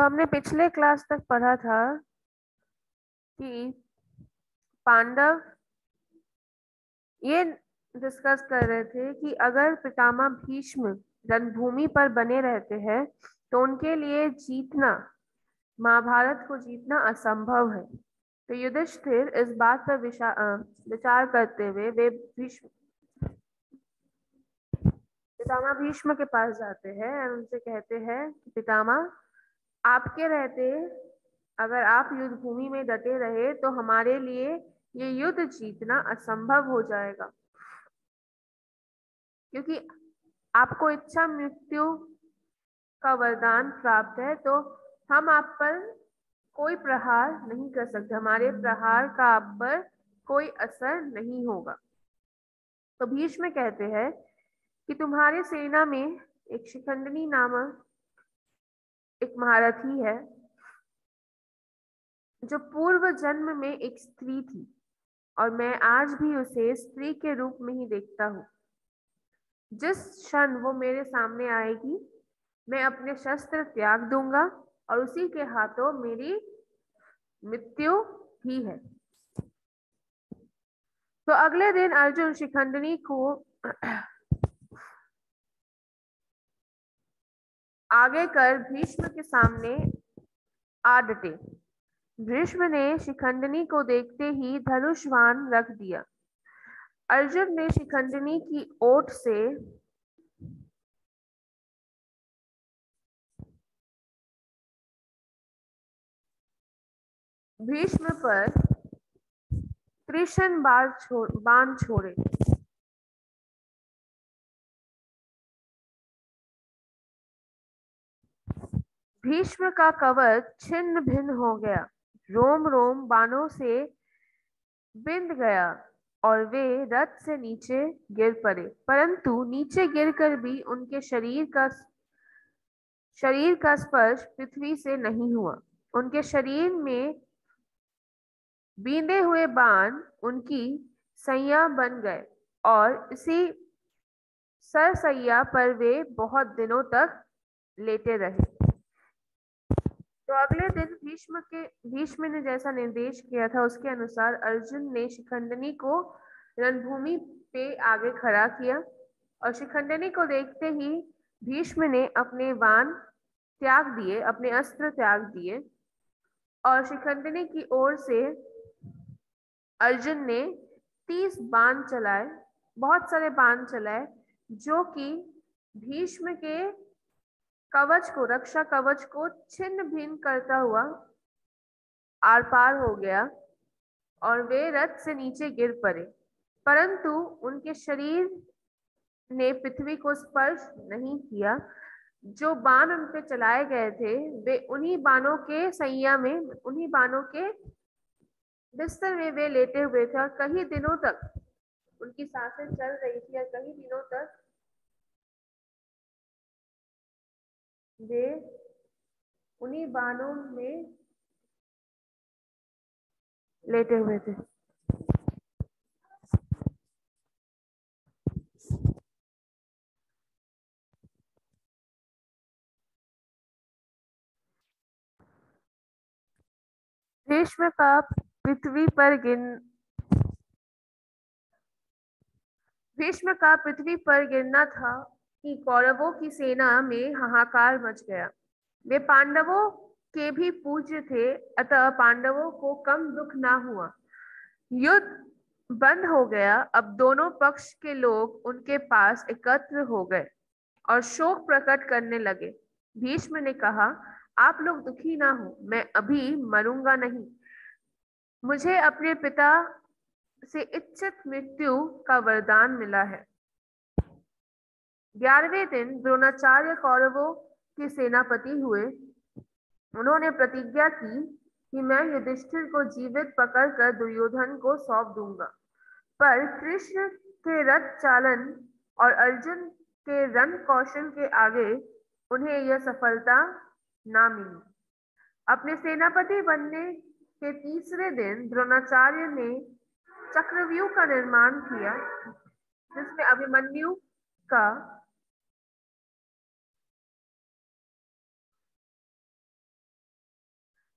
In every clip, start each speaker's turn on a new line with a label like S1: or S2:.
S1: तो हमने पिछले क्लास तक पढ़ा था कि पांडव ये डिस्कस कर रहे थे कि अगर पितामह भीष्म रणभूमि पर बने रहते हैं तो उनके लिए जीतना, महाभारत को जीतना असंभव है। तो युधिष्ठिर इस बात पर विचार करते हुए वे भीष्म पितामह भीष्म के पास जाते हैं और उनसे कहते हैं कि पितामह, आपके रहते अगर आप युद्ध भूमि में डटे रहे तो हमारे लिए ये युद्ध जीतना असंभव हो जाएगा, क्योंकि आपको इच्छा मृत्यु का वरदान प्राप्त है। तो हम आप पर कोई प्रहार नहीं कर सकते, हमारे प्रहार का आप पर कोई असर नहीं होगा। तो भीष्म कहते हैं कि तुम्हारे सेना में एक शिखंडिनी नामक एक महारथी है जो पूर्व जन्म में एक स्त्री थी, और मैं आज भी उसे स्त्री के रूप में ही देखता हूँ। जिस क्षण वो मेरे सामने आएगी मैं अपने शस्त्र त्याग दूंगा और उसी के हाथों मेरी मृत्यु ही है। तो अगले दिन अर्जुन शिखंडिनी को आगे कर भीष्म के सामने आ डटे। भीष्म ने शिखंडिनी को देखते ही धनुष बाण रख दिया। अर्जुन ने शिखंडिनी की ओट से भीष्म पर तीक्ष्ण बाण छोड़े। भीष्म का कवच छिन्न भिन्न हो गया, रोम रोम बाणों से बिंद गया और वे रथ से नीचे गिर पड़े। परंतु नीचे गिरकर भी उनके शरीर का स्पर्श पृथ्वी से नहीं हुआ। उनके शरीर में बींधे हुए बाण उनकी सैया बन गए और इसी सरसैया पर वे बहुत दिनों तक लेटे रहे। तो अगले दिन भीष्म ने जैसा निर्देश किया था उसके अनुसार अर्जुन ने शिखंडिनी को रणभूमि पे आगे खड़ा किया, और शिखंडिनी को देखते ही भीष्म ने अपने बाण त्याग दिए, अपने अस्त्र त्याग दिए, और शिखंडिनी की ओर से अर्जुन ने 30 बाण चलाए, बहुत सारे बाण चलाए, जो कि भीष्म के कवच को, रक्षा कवच को छिन्न भिन्न करता हुआ आर पार हो गया और वे रथ से नीचे गिर पड़े। परंतु उनके शरीर ने पृथ्वी को स्पर्श नहीं किया। जो बाण उन पे चलाए गए थे वे उन्हीं बाणों के सैया में, उन्हीं बाणों के बिस्तर में वे लेटे हुए थे, और कई दिनों तक उनकी सांसें चल रही थी, और कई दिनों तक वे उन्हीं बाणों में लेटे हुए थे। भीष्म का पृथ्वी पर गिर भीष्म का पृथ्वी पर गिरना था कि कौरवों की सेना में हाहाकार मच गया। वे पांडवों के भी पूज्य थे, अतः पांडवों को कम दुख ना हुआ। युद्ध बंद हो गया। अब दोनों पक्ष के लोग उनके पास एकत्र हो गए और शोक प्रकट करने लगे। भीष्म ने कहा, आप लोग दुखी ना हो, मैं अभी मरूंगा नहीं। मुझे अपने पिता से इच्छित मृत्यु का वरदान मिला है। 11वें दिन द्रोणाचार्य कौरवों के सेनापति हुए। उन्होंने प्रतिज्ञा की कि मैं युधिष्ठिर को जीवित पकड़कर दुर्योधन को सौंप दूंगा। पर कृष्ण के रथ चालन और अर्जुन के रण कौशल के आगे उन्हें यह सफलता ना मिली। अपने सेनापति बनने के तीसरे दिन द्रोणाचार्य ने चक्रव्यूह का निर्माण किया, जिसमें अभिमन्यु का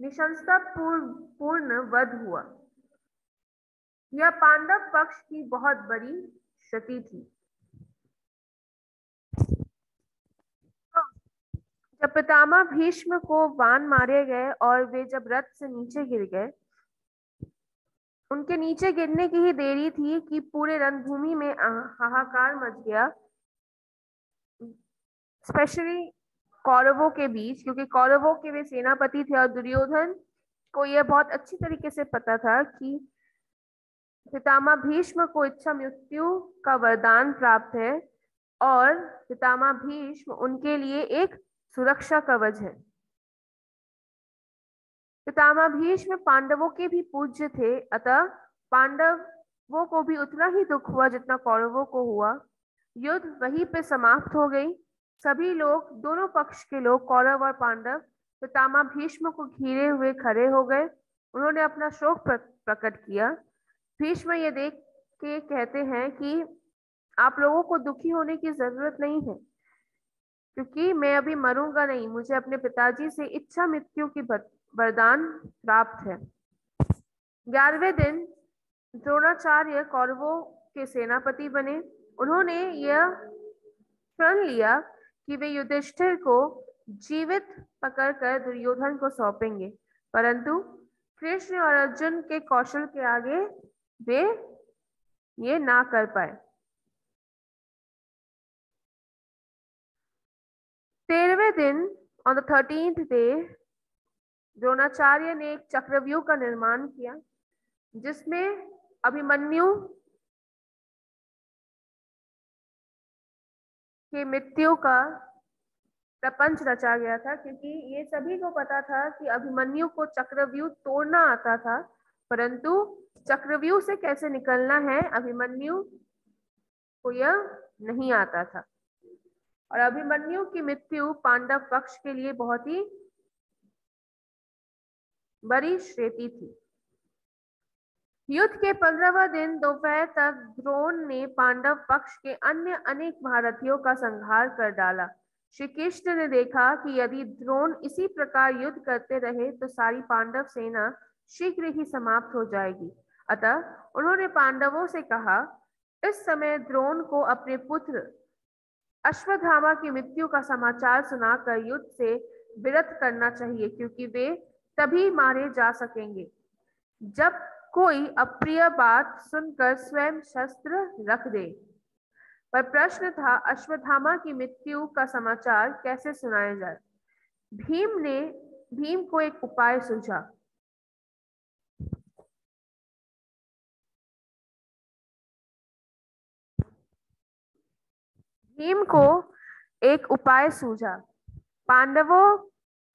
S1: निशंसता पूर्ण वध हुआ। यह पांडव पक्ष की बहुत बड़ी क्षति थी। जब पितामह भीष्म को बाण मारे गए और वे जब रथ से नीचे गिर गए, उनके नीचे गिरने की ही देरी थी कि पूरे रणभूमि में हाहाकार मच गया, स्पेशली कौरवों के बीच, क्योंकि कौरवों के वे सेनापति थे और दुर्योधन को यह बहुत अच्छी तरीके से पता था कि पितामह भीष्म को इच्छा मृत्यु का वरदान प्राप्त है और पितामह भीष्म उनके लिए एक सुरक्षा कवच है। पितामह भीष्म पांडवों के भी पूज्य थे, अतः पांडवों को भी उतना ही दुख हुआ जितना कौरवों को हुआ। युद्ध वहीं पे समाप्त हो गई। सभी लोग, दोनों पक्ष के लोग, कौरव और पांडव, पितामह भीष्म को घेरे हुए खड़े हो गए। उन्होंने अपना शोक प्रकट किया। भीष्म ये देख के कहते हैं कि आप लोगों को दुखी होने की जरूरत नहीं है, क्योंकि मैं अभी मरूंगा नहीं, मुझे अपने पिताजी से इच्छा मृत्यु की वरदान प्राप्त है। 11वें दिन द्रोणाचार्य कौरवों के सेनापति बने। उन्होंने यह प्रण लिया कि वे युधिष्ठिर को जीवित पकड़कर दुर्योधन को सौंपेंगे, परंतु कृष्ण और अर्जुन के कौशल के आगे वे ये ना कर पाए। 13वें दिन, on the 13th day, Dronacharya ने एक चक्रव्यूह का निर्माण किया जिसमें अभिमन्यु की मृत्यु का प्रपंच रचा गया था, क्योंकि ये सभी को पता था कि अभिमन्यु को चक्रव्यूह तोड़ना आता था, परंतु चक्रव्यूह से कैसे निकलना है अभिमन्यु को यह नहीं आता था। और अभिमन्यु की मृत्यु पांडव पक्ष के लिए बहुत ही बड़ी क्षति थी। युद्ध के 15वें दिन दोपहर तक द्रोण ने पांडव पक्ष के अन्य अनेक महारथियों का संहार कर डाला। श्री कृष्ण ने देखा कि यदि द्रोण इसी प्रकार युद्ध करते रहे तो सारी पांडव सेना शीघ्र ही समाप्त हो जाएगी। अतः उन्होंने पांडवों से कहा, इस समय द्रोण को अपने पुत्र अश्वत्थामा की मृत्यु का समाचार सुनाकर युद्ध से विरत करना चाहिए, क्योंकि वे तभी मारे जा सकेंगे जब कोई अप्रिय बात सुनकर स्वयं शस्त्र रख दे। पर प्रश्न था, अश्वत्थामा की मृत्यु का समाचार कैसे सुनाया जाए। भीम को एक उपाय सूझा। भीम को एक उपाय सूझा। पांडवों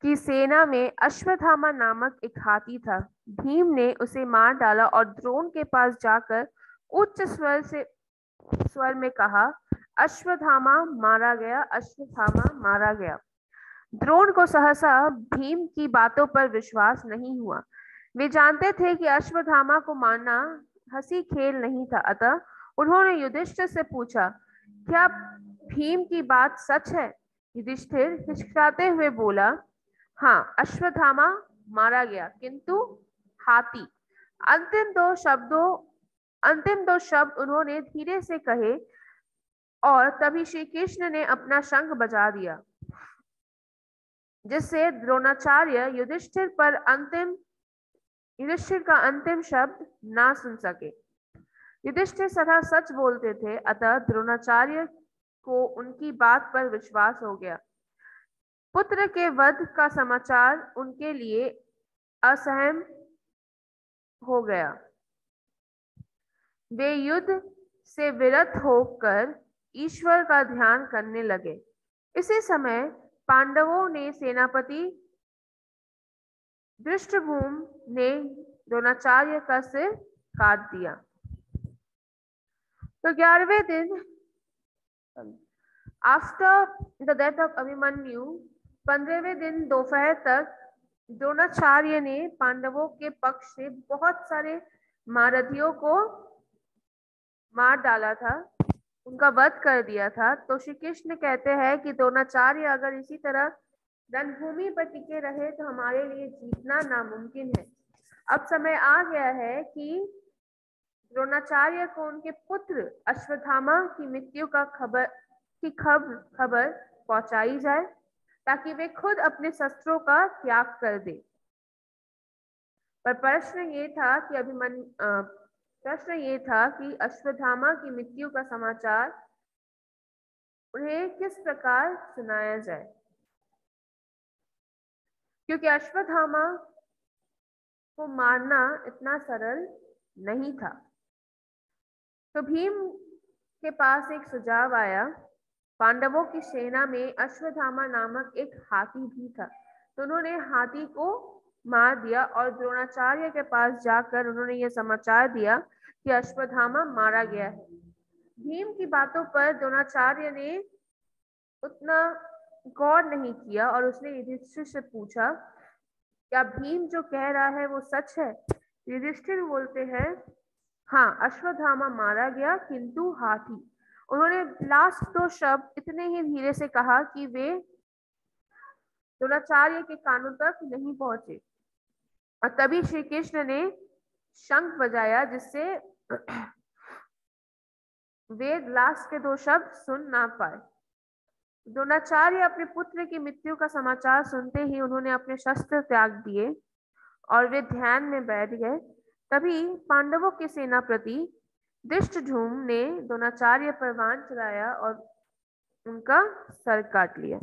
S1: की सेना में अश्वत्थामा नामक एक हाथी था। भीम ने उसे मार डाला और द्रोण के पास जाकर उच्च स्वर में कहा, अश्वत्थामा मारा गया, अश्वत्थामा मारा गया। द्रोण को सहसा भीम की बातों पर विश्वास नहीं हुआ। वे जानते थे कि अश्वत्थामा को मारना हंसी खेल नहीं था, अतः उन्होंने युधिष्ठिर से पूछा, क्या भीम की बात सच है? युधिष्ठिर हिचकिचाते हुए बोला, हाँ, अश्वत्थामा मारा गया, किंतु हाथी। अंतिम दो शब्द उन्होंने धीरे से कहे और तभी श्री कृष्ण ने अपना शंख बजा दिया, जिससे द्रोणाचार्य युधिष्ठिर का अंतिम शब्द ना सुन सके। युधिष्ठिर सदा सच बोलते थे, अतः द्रोणाचार्य को उनकी बात पर विश्वास हो गया। पुत्र के वध का समाचार उनके लिए असहन हो गया। वे युद्ध से विरत होकर ईश्वर का ध्यान करने लगे। इसी समय पांडवों ने सेनापति धृष्टद्युम्न ने द्रोणाचार्य का सिर काट दिया। तो 11वें दिन, after the death of Abhimanyu, 15वें दिन दोपहर तक द्रोणाचार्य ने पांडवों के पक्ष से बहुत सारे महारथियों को मार डाला था, उनका वध कर दिया था। तो श्री कृष्ण कहते हैं कि द्रोणाचार्य अगर इसी तरह रणभूमि पर टिके रहे तो हमारे लिए जीतना नामुमकिन है। अब समय आ गया है कि द्रोणाचार्य को उनके पुत्र अश्वत्थामा की मृत्यु का खबर पहुंचाई जाए ताकि वे खुद अपने शस्त्रों का त्याग कर दे। पर प्रश्न ये था कि अश्वत्थामा की मृत्यु का समाचार उन्हें किस प्रकार सुनाया जाए, क्योंकि अश्वत्थामा को मारना इतना सरल नहीं था। तो भीम के पास एक सुझाव आया। पांडवों की सेना में अश्वत्थामा नामक एक हाथी भी था, तो उन्होंने हाथी को मार दिया और द्रोणाचार्य के पास जाकर उन्होंने यह समाचार दिया कि अश्वत्थामा मारा गया है। भीम की बातों पर द्रोणाचार्य ने उतना गौर नहीं किया और उसने युधिष्ठिर से पूछा, क्या भीम जो कह रहा है वो सच है? युधिष्ठिर बोलते हैं, हाँ, अश्वत्थामा मारा गया, किंतु हाथी। उन्होंने लास्ट दो शब्द इतने ही धीरे से कहा कि वे द्रोणाचार्य के कानों तक नहीं पहुंचे और तभी श्री कृष्ण ने शंख बजाया जिससे वे लास्ट के दो शब्द सुन ना पाए। द्रोणाचार्य अपने पुत्र की मृत्यु का समाचार सुनते ही उन्होंने अपने शस्त्र त्याग दिए और वे ध्यान में बैठ गए। तभी पांडवों के सेनापति धृष्टद्युम्न ने द्रोणाचार्य पर बाण चलाया और उनका सर काट लिया।